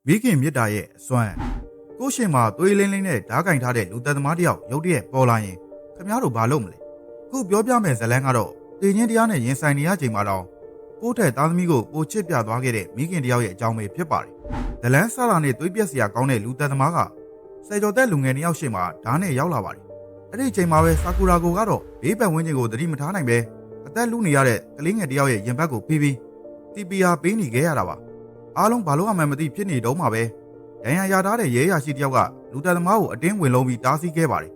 မိခင်မြစ်တာရဲ့အစွမ်းကိုရှင်မှာသွေးလင်းလင်းနဲ့ဓားကင်ထားတဲ့လူသက်သမားတယောက်ရုတ်တရက်ပေါ်လာရင်ခင်ဗျားတို့ဘာလုပ်မလဲခုပြောပြမယ်ဇလန်းကတော့တေချင်းတရားနဲ့ရင်ဆိုင်နေရချိန်မှာတော့ကိုယ့်ထက်သားသမီးကိုပိုချစ်ပြသွားခဲ့တဲ့မိခင်တယောက်ရဲ့အကြောင်းပဲဖြစ်ပါတယ်ဇလန်းစားတာနဲ့သွေးပြက်စရာကောင်းတဲ့လူသက်သမားကဆယ်ကျော်သက်လူငယ်နှစ်ယောက်ရှေ့မှာဓားနဲ့ရောက်လာပါတယ်အဲ့ဒီချိန်မှာပဲဆာကူရာကိုကတော့ဘေးပတ်ဝန်းကျင်ကိုသတိမထားနိုင်ပဲအသက်လူနေရတဲ့ကလေးငယ်တယောက်ရဲ့ရင်ဘတ်ကိုဖိပြီး TPR ပေးနေခဲ့ရတာပါအားလုံးဘာလို့အမှန်မသိဖြစ်နေတော့မှာပဲဒဏ်ရာရထားတဲ့ရဲရရှိတယောက်ကလူသက်သမားကိုအတင်းဝင်လုံးပြီးတားဆီးခဲ့ပါတယ်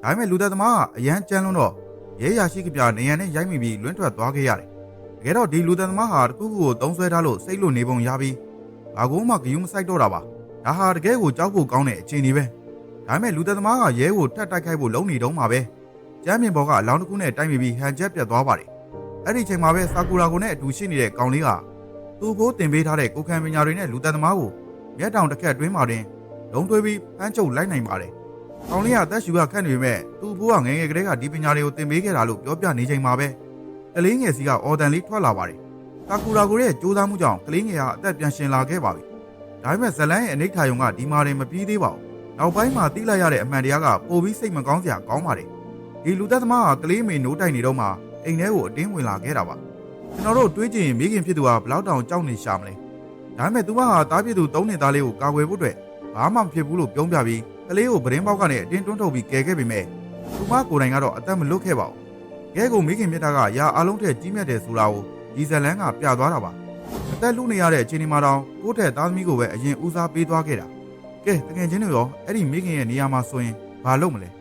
ဒါပေမဲ့လူသက်သမားကအရန်ကြမ်းလွန်းတော့ရဲရရှိကပြနေရန်နဲ့ရိုက်မိပြီးလွင့်ထွက်သွားခဲ့ရတယ်တကယ်တော့ဒီလူသက်သမားဟာတခုခုကိုတုံးဆွဲထားလို့စိတ်လွတ်နေပုံရပြီးဘာကိုမှဂယုမစိုက်တော့တာပါဒါဟာတကယ်ကိုကြောက်ဖို့ကောင်းတဲ့အခြေအနေပဲဒါပေမဲ့လူသက်သမားကရဲကိုထပ်တိုက်ခိုက်ဖို့လုံနေတော့မှာပဲကျမ်းပြင်ပေါ်ကအလောင်းတစ်ခုနဲ့တိုက်မိပြီးဟန်ချက်ပြတ်သွားပါတယ်အဲ့ဒီချိန်မှာပဲဆာကူရာကိုနဲ့အတူရှိနေတဲ့ကောင်လေးကသူ့ကိုတင်ပေးထားတဲ့ကိုခံပညာတွေနဲ့လူသက်သမားကိုမျက်တောင်တစ်ခက်တွင်းမှာတင်လုံထွေးပြီးဖမ်းချုပ်လိုက်နိုင်ပါတယ်။ကောင်လေးကအသက်ရှူရခက်နေပေမဲ့သူ့ဘိုးကငယ်ငယ်ကလေးကဒီပညာတွေကိုသင်ပေးခဲ့တာလို့ပြောပြနေချိန်မှာပဲကလေးငယ်စီကအော်တန်လေးထွက်လာပါတယ်။ကာကူရာကိုရဲ့ကြိုးစားမှုကြောင့်ကလေးငယ်ကအသက်ပြန်ရှင်လာခဲ့ပါပြီ။ဒါပေမဲ့ဇလန်းရဲ့အနိဋ္ဌာယုံကဒီမာရင်မပြီးသေးပါဘူး။နောက်ပိုင်းမှာသိလိုက်ရတဲ့အမှန်တရားကပိုပြီးစိတ်မကောင်းစရာကောင်းပါတယ်။ဒီလူသက်သမားကကလေးမေနိုးတိုက်နေတော့မှအိမ်ထဲကိုအတင်းဝင်လာခဲ့တာပါ။ကျွန်တော်တို့တွေးကြည့်ရင်မိခင်ဖြစ်သူကဘလောက်တောင်ကြောက်နေရှာမလဲ။ဒါပေမဲ့သူမဟာသားဖြစ်သူ၃နှစ်သားလေးကိုကာကွယ်ဖို့အတွက်ဘာမှမဖြစ်ဘူးလို့ပြောပြပြီးကလေးကိုပရင်းပေါက်ကနေအတင်းတွန်းထုတ်ပြီးကယ်ခဲ့ပေမဲ့သူမကိုယ်တိုင်ကတော့အသက်မလွတ်ခဲ့ပါဘူး။ကဲကိုမိခင်မြတ်တာကရာအလုံးထက်ကြီးမြတ်တယ်ဆိုတာကိုဒီဇလန်းကပြသွားတာပါ။အသက်လူနေရတဲ့အချိန်ဒီမှာတောင်ကိုယ့်ထက်သားသမီးကိုပဲအရင်ဦးစားပေးသွားခဲ့တာ။ကဲတကယ်ချင်းတွေရောအဲ့ဒီမိခင်ရဲ့နေရာမှာဆိုရင်ဘာလုပ်မလဲ။